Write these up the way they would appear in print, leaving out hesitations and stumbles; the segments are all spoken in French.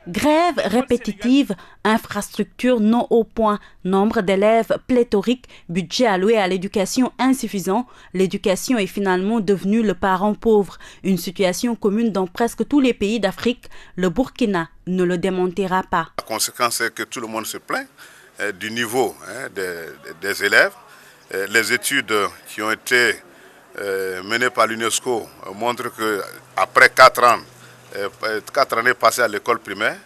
Grève répétitive, infrastructures non au point, nombre d'élèves pléthorique, budget alloué à l'éducation insuffisant. L'éducation est finalement devenue le parent pauvre. Une situation commune dans presque tous les pays d'Afrique. Le Burkina ne le démentira pas. La conséquence est que tout le monde se plaint du niveau des élèves. Les études qui ont été menées par l'UNESCO montrent qu'après 4 années passées à l'école primaire,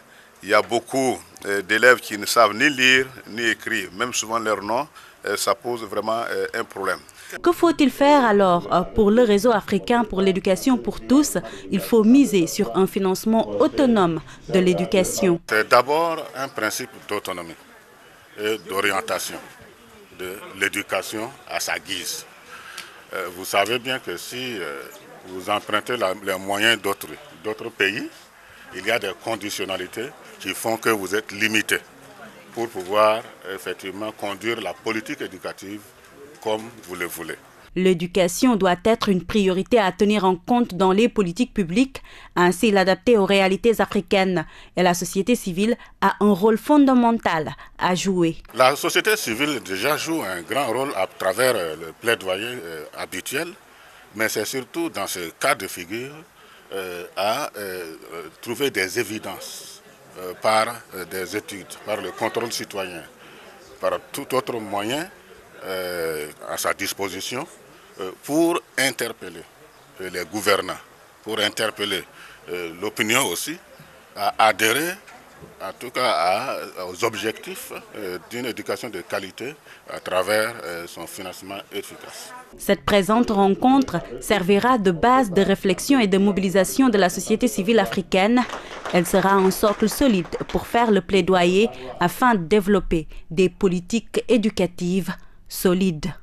il y a beaucoup d'élèves qui ne savent ni lire ni écrire, même souvent leur nom, ça pose vraiment un problème. Que faut-il faire alors pour le réseau africain pour l'éducation pour tous? Il faut miser sur un financement autonome de l'éducation. C'est d'abord un principe d'autonomie et d'orientation de l'éducation à sa guise. Vous savez bien que si vous empruntez les moyens d'autres pays, il y a des conditionnalités qui font que vous êtes limité pour pouvoir effectivement conduire la politique éducative comme vous le voulez. L'éducation doit être une priorité à tenir en compte dans les politiques publiques, ainsi l'adapter aux réalités africaines. Et la société civile a un rôle fondamental à jouer. La société civile déjà joue un grand rôle à travers le plaidoyer habituel, mais c'est surtout dans ce cas de figure à trouver des évidences par des études, par le contrôle citoyen, par tout autre moyen à sa disposition pour interpeller les gouvernants, pour interpeller l'opinion aussi, à adhérer en tout cas aux objectifs d'une éducation de qualité à travers son financement efficace. Cette présente rencontre servira de base de réflexion et de mobilisation de la société civile africaine. Elle sera un socle solide pour faire le plaidoyer afin de développer des politiques éducatives solides.